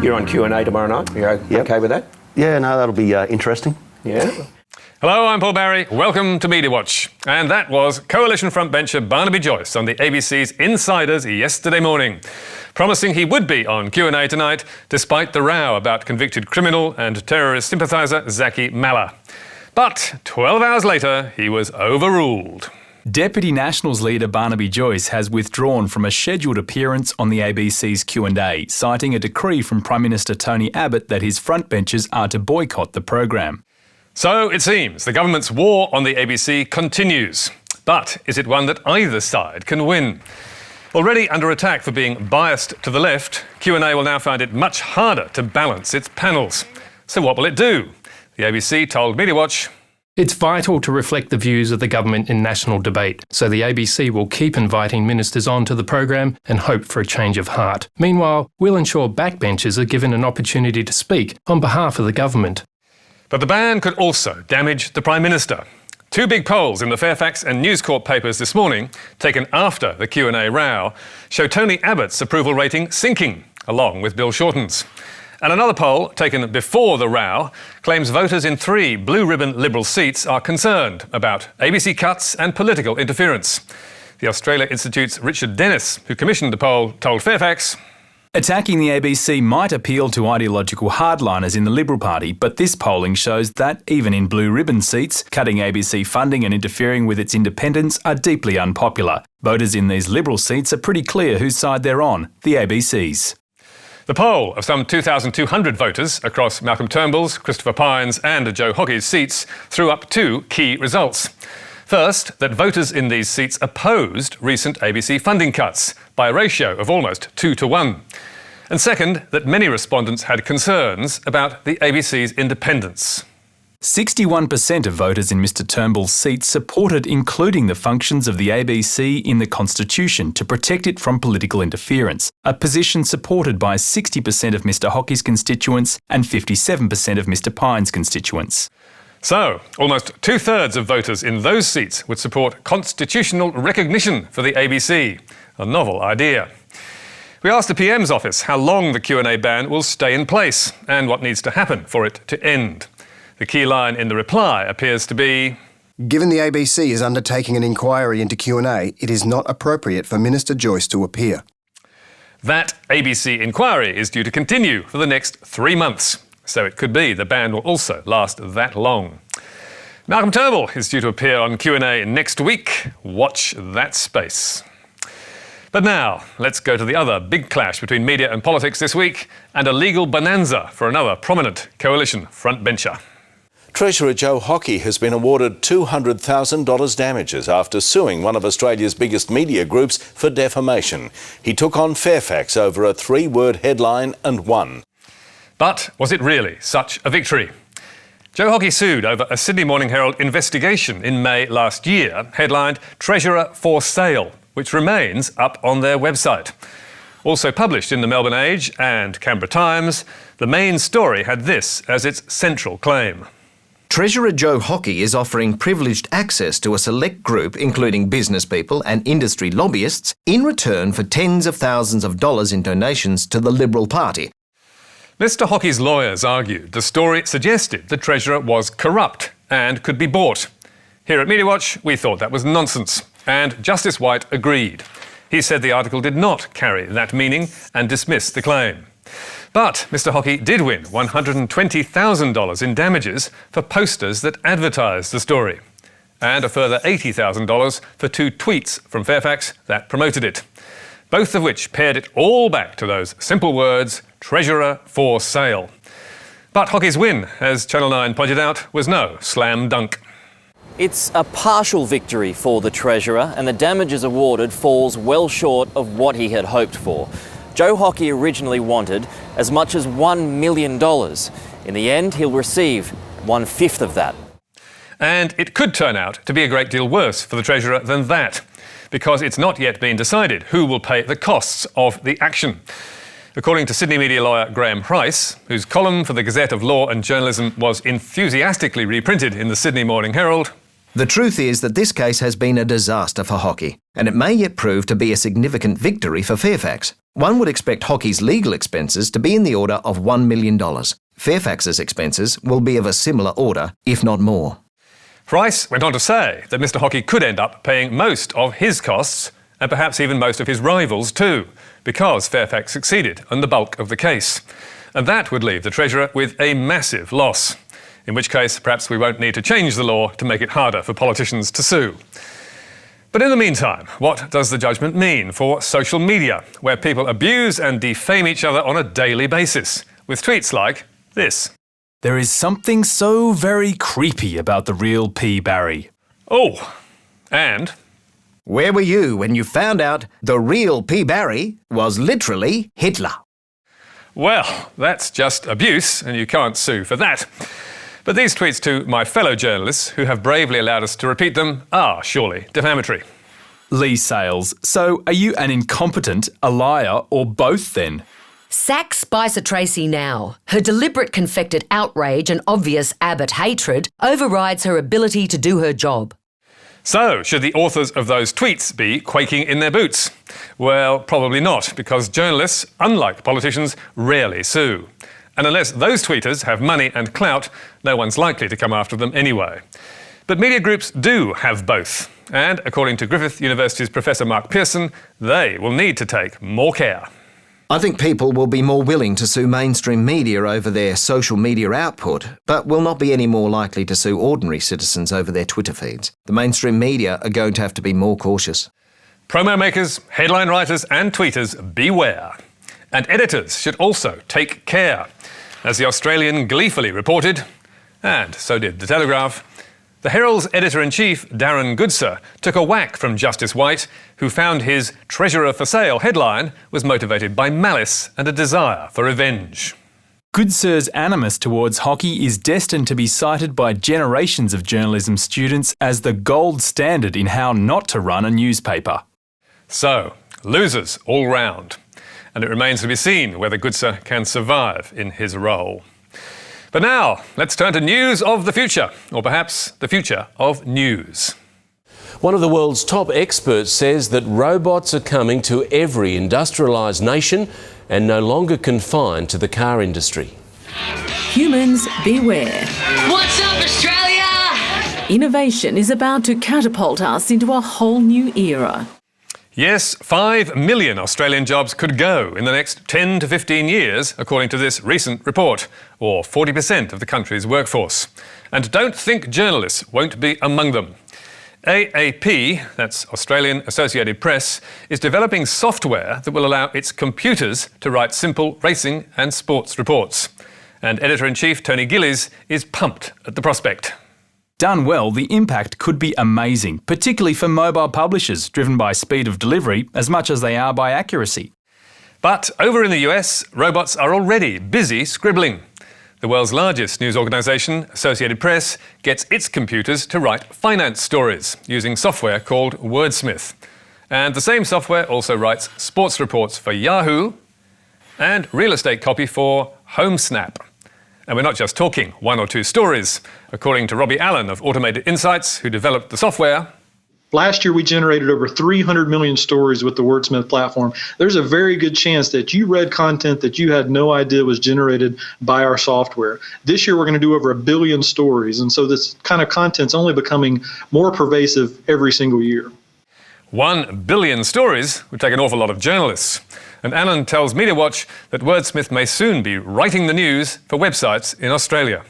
You're on Q&A tomorrow night. You're okay with that? Yeah, no, that'll be interesting. Yeah. Hello, I'm Paul Barry. Welcome to Media Watch. And that was Coalition frontbencher Barnaby Joyce on the ABC's Insiders yesterday morning, promising he would be on Q&A tonight despite the row about convicted criminal and terrorist sympathiser Zaki Mallah. But 12 hours later, he was overruled. Deputy Nationals leader Barnaby Joyce has withdrawn from a scheduled appearance on the ABC's Q&A, citing a decree from Prime Minister Tony Abbott that his frontbenchers are to boycott the program. So it seems the government's war on the ABC continues. But is it one that either side can win? Already under attack for being biased to the left, Q&A will now find it much harder to balance its panels. So what will it do? The ABC told Media Watch, "It's vital to reflect the views of the government in national debate, so the ABC will keep inviting ministers onto the program and hope for a change of heart. Meanwhile, we'll ensure backbenchers are given an opportunity to speak on behalf of the government." But the ban could also damage the Prime Minister. Two big polls in the Fairfax and News Corp papers this morning, taken after the Q&A row, show Tony Abbott's approval rating sinking, along with Bill Shorten's. And another poll, taken before the row, claims voters in 3 blue-ribbon Liberal seats are concerned about ABC cuts and political interference. The Australia Institute's Richard Dennis, who commissioned the poll, told Fairfax, Attacking the ABC might appeal to ideological hardliners in the Liberal Party, but this polling shows that, even in blue ribbon seats, cutting ABC funding and interfering with its independence are deeply unpopular. Voters in these Liberal seats are pretty clear whose side they're on, the ABC's. The poll of some 2,200 voters across Malcolm Turnbull's, Christopher Pyne's and Joe Hockey's seats threw up 2 key results. First, that voters in these seats opposed recent ABC funding cuts by a ratio of almost 2-to-1. And second, that many respondents had concerns about the ABC's independence. 61% of voters in Mr Turnbull's seat supported including the functions of the ABC in the Constitution to protect it from political interference, a position supported by 60% of Mr Hockey's constituents and 57% of Mr Pyne's constituents. So, almost 2/3 of voters in those seats would support constitutional recognition for the ABC, a novel idea. We asked the PM's office how long the Q&A ban will stay in place and what needs to happen for it to end. The key line in the reply appears to be, "Given the ABC is undertaking an inquiry into Q&A, it is not appropriate for Minister Joyce to appear." That ABC inquiry is due to continue for the next 3 months. So it could be the ban will also last that long. Malcolm Turnbull is due to appear on Q&A next week. Watch that space. But now, let's go to the other big clash between media and politics this week, and a legal bonanza for another prominent coalition frontbencher. Treasurer Joe Hockey has been awarded $200,000 damages after suing one of Australia's biggest media groups for defamation. He took on Fairfax over a 3-word headline and won. But was it really such a victory? Joe Hockey sued over a Sydney Morning Herald investigation in May last year, headlined "Treasurer for Sale," which remains up on their website. Also published in the Melbourne Age and Canberra Times, the main story had this as its central claim. Treasurer Joe Hockey is offering privileged access to a select group, including business people and industry lobbyists, in return for tens of thousands of dollars in donations to the Liberal Party. Mr Hockey's lawyers argued the story suggested the Treasurer was corrupt and could be bought. Here at Media Watch, we thought that was nonsense, and Justice White agreed. He said the article did not carry that meaning and dismissed the claim. But Mr Hockey did win $120,000 in damages for posters that advertised the story, and a further $80,000 for 2 tweets from Fairfax that promoted it, both of which pared it all back to those simple words, "Treasurer for Sale." But Hockey's win, as Channel 9 pointed out, was no slam dunk. It's a partial victory for the Treasurer, and the damages awarded falls well short of what he had hoped for. Joe Hockey originally wanted as much as $1 million. In the end, he'll receive 1/5 of that. And it could turn out to be a great deal worse for the Treasurer than that, because it's not yet been decided who will pay the costs of the action. According to Sydney media lawyer Graham Price, whose column for the Gazette of Law and Journalism was enthusiastically reprinted in the Sydney Morning Herald, The truth is that this case has been a disaster for Hockey, and it may yet prove to be a significant victory for Fairfax. One would expect Hockey's legal expenses to be in the order of $1 million. Fairfax's expenses will be of a similar order, if not more. Price went on to say that Mr Hockey could end up paying most of his costs, and perhaps even most of his rivals too, because Fairfax succeeded in the bulk of the case. And that would leave the Treasurer with a massive loss, in which case perhaps we won't need to change the law to make it harder for politicians to sue. But in the meantime, what does the judgment mean for social media, where people abuse and defame each other on a daily basis, with tweets like this? There is something so very creepy about the real P. Barry. Oh, and... Where were you when you found out the real P. Barry was literally Hitler? Well, that's just abuse, and you can't sue for that. But these tweets to my fellow journalists, who have bravely allowed us to repeat them, are surely defamatory. Lee Sales, so are you an incompetent, a liar, or both then? Sack Spicer Tracy now. Her deliberate confected outrage and obvious Abbott hatred overrides her ability to do her job. So, should the authors of those tweets be quaking in their boots? Well, probably not, because journalists, unlike politicians, rarely sue. And unless those tweeters have money and clout, no one's likely to come after them anyway. But media groups do have both. And according to Griffith University's Professor Mark Pearson, they will need to take more care. I think people will be more willing to sue mainstream media over their social media output, but will not be any more likely to sue ordinary citizens over their Twitter feeds. The mainstream media are going to have to be more cautious. Promo makers, headline writers and tweeters, beware. And editors should also take care. As the Australian gleefully reported, and so did The Telegraph, the Herald's editor-in-chief, Darren Goodser, took a whack from Justice White, who found his Treasurer for Sale headline was motivated by malice and a desire for revenge. Goodser's animus towards Hockey is destined to be cited by generations of journalism students as the gold standard in how not to run a newspaper. So, losers all round. And it remains to be seen whether Goodser can survive in his role. But now, let's turn to news of the future, or perhaps the future of news. One of the world's top experts says that robots are coming to every industrialised nation and no longer confined to the car industry. Humans, beware. What's up, Australia? Innovation is about to catapult us into a whole new era. Yes, 5 million Australian jobs could go in the next 10 to 15 years, according to this recent report, or 40% of the country's workforce. And don't think journalists won't be among them. AAP, that's Australian Associated Press, is developing software that will allow its computers to write simple racing and sports reports. And Editor-in-Chief Tony Gillies is pumped at the prospect. Done well, the impact could be amazing, particularly for mobile publishers, driven by speed of delivery as much as they are by accuracy. But over in the US, robots are already busy scribbling. The world's largest news organisation, Associated Press, gets its computers to write finance stories using software called Wordsmith. And the same software also writes sports reports for Yahoo and real estate copy for HomeSnap. And we're not just talking 1 or 2 stories. According to Robbie Allen of Automated Insights, who developed the software, last year we generated over 300 million stories with the Wordsmith platform. There's a very good chance that you read content that you had no idea was generated by our software. This year we're going to do over 1 billion stories, and so this kind of content's only becoming more pervasive every single year. 1 billion stories would take an awful lot of journalists. And Allen tells MediaWatch that Wordsmith may soon be writing the news for websites in Australia.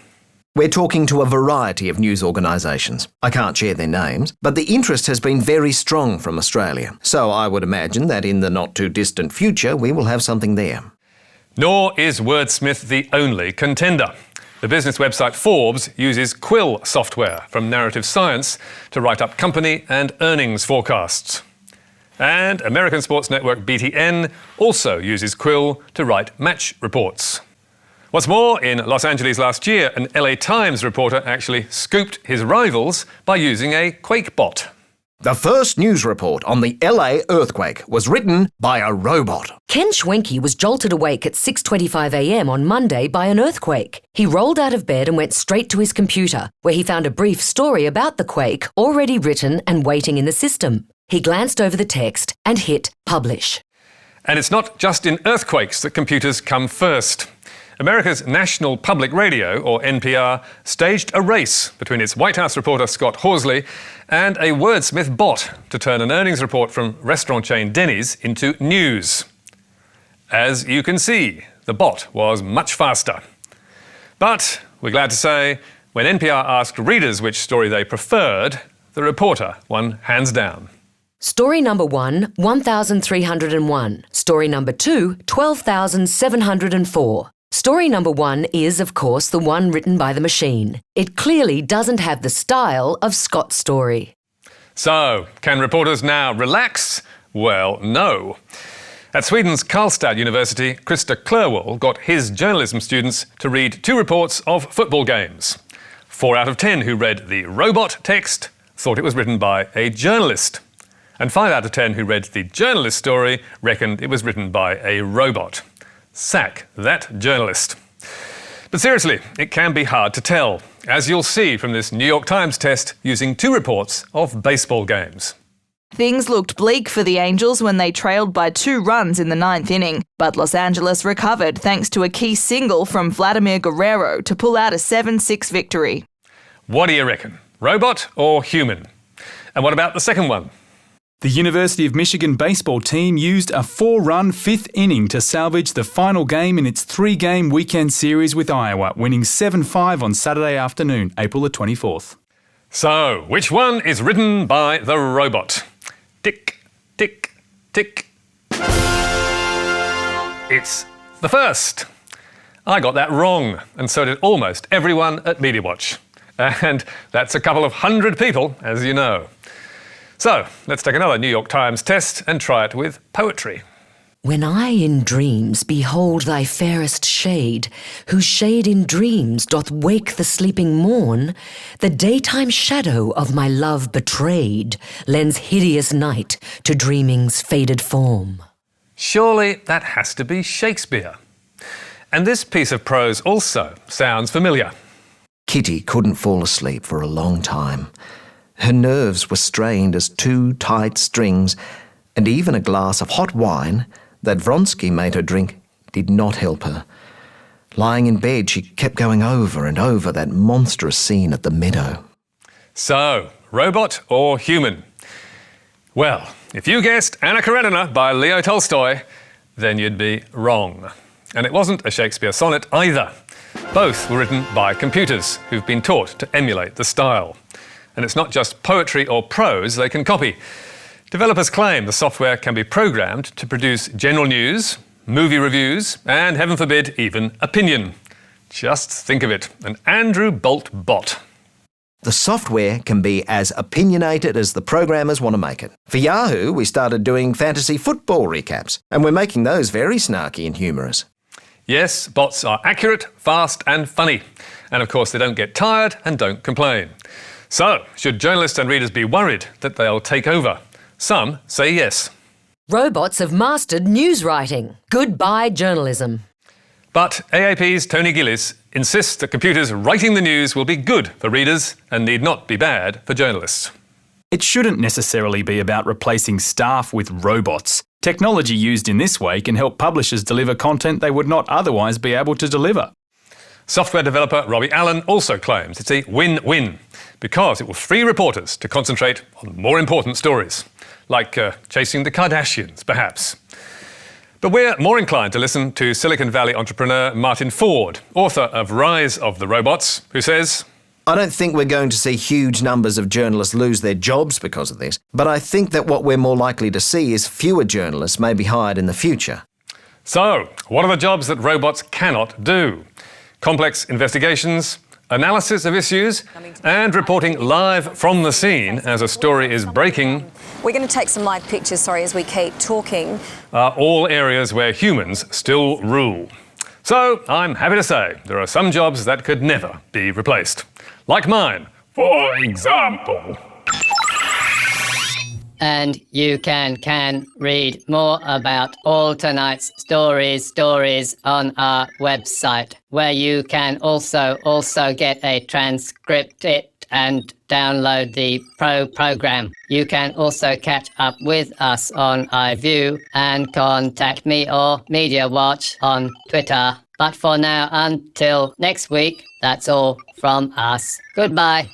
We're talking to a variety of news organisations. I can't share their names, but the interest has been very strong from Australia. So I would imagine that in the not-too-distant future we will have something there. Nor is Wordsmith the only contender. The business website Forbes uses Quill software from Narrative Science to write up company and earnings forecasts. And American sports network BTN also uses Quill to write match reports. What's more, in Los Angeles last year, an LA Times reporter actually scooped his rivals by using a Quake bot. The first news report on the LA earthquake was written by a robot. Ken Schwenke was jolted awake at 6:25 a.m. on Monday by an earthquake. He rolled out of bed and went straight to his computer, where he found a brief story about the quake already written and waiting in the system. He glanced over the text and hit publish. And it's not just in earthquakes that computers come first. America's National Public Radio, or NPR, staged a race between its White House reporter Scott Horsley and a wordsmith bot to turn an earnings report from restaurant chain Denny's into news. As you can see, the bot was much faster. But we're glad to say, when NPR asked readers which story they preferred, the reporter won hands down. Story number 1, 1,301. Story number 2, 12,704. Story number 1 is, of course, the one written by the machine. It clearly doesn't have the style of Scott's story. So, can reporters now relax? Well, no. At Sweden's Karlstad University, Krista Klurwall got his journalism students to read 2 reports of football games. 4 out of 10 who read the robot text thought it was written by a journalist. And 5 out of 10 who read the journalist story reckoned it was written by a robot. Sack that journalist. But seriously, it can be hard to tell, as you'll see from this New York Times test using 2 reports of baseball games. Things looked bleak for the Angels when they trailed by 2 runs in the 9th inning, but Los Angeles recovered thanks to a key single from Vladimir Guerrero to pull out a 7-6 victory. What do you reckon? Robot or human? And what about the second one? The University of Michigan baseball team used a 4-run 5th inning to salvage the final game in its 3-game weekend series with Iowa, winning 7-5 on Saturday afternoon, April the 24th. So, which one is written by the robot? Tick, tick, tick. It's the first. I got that wrong, and so did almost everyone at MediaWatch. And that's a couple of 100 people, as you know. So, let's take another New York Times test and try it with poetry. When I in dreams behold thy fairest shade, whose shade in dreams doth wake the sleeping morn, the daytime shadow of my love betrayed lends hideous night to dreaming's faded form. Surely that has to be Shakespeare. And this piece of prose also sounds familiar. Kitty couldn't fall asleep for a long time. Her nerves were strained as 2 tight strings, and even a glass of hot wine that Vronsky made her drink did not help her. Lying in bed, she kept going over and over that monstrous scene at the meadow. So, robot or human? Well, if you guessed Anna Karenina by Leo Tolstoy, then you'd be wrong. And it wasn't a Shakespeare sonnet either. Both were written by computers who've been taught to emulate the style. And it's not just poetry or prose they can copy. Developers claim the software can be programmed to produce general news, movie reviews, and, heaven forbid, even opinion. Just think of it, an Andrew Bolt bot. The software can be as opinionated as the programmers want to make it. For Yahoo, we started doing fantasy football recaps, and we're making those very snarky and humorous. Yes, bots are accurate, fast and funny. And of course they don't get tired and don't complain. So, should journalists and readers be worried that they'll take over? Some say yes. Robots have mastered news writing. Goodbye journalism. But AAP's Tony Gillis insists that computers writing the news will be good for readers and need not be bad for journalists. It shouldn't necessarily be about replacing staff with robots. Technology used in this way can help publishers deliver content they would not otherwise be able to deliver. Software developer Robbie Allen also claims it's a win-win because it will free reporters to concentrate on more important stories, like chasing the Kardashians, perhaps. But we're more inclined to listen to Silicon Valley entrepreneur Martin Ford, author of Rise of the Robots, who says, I don't think we're going to see huge numbers of journalists lose their jobs because of this, but I think that what we're more likely to see is fewer journalists may be hired in the future. So, what are the jobs that robots cannot do? Complex investigations, analysis of issues, and reporting live from the scene as a story is breaking. We're going to take some live pictures, as we keep talking. Are all areas where humans still rule. So, I'm happy to say there are some jobs that could never be replaced. Like mine, for example. And you can read more about all tonight's stories on our website, where you can also get a transcript and download the Pro program. You can also catch up with us on iView and contact me or Media Watch on Twitter. But for now, until next week, that's all from us. Goodbye.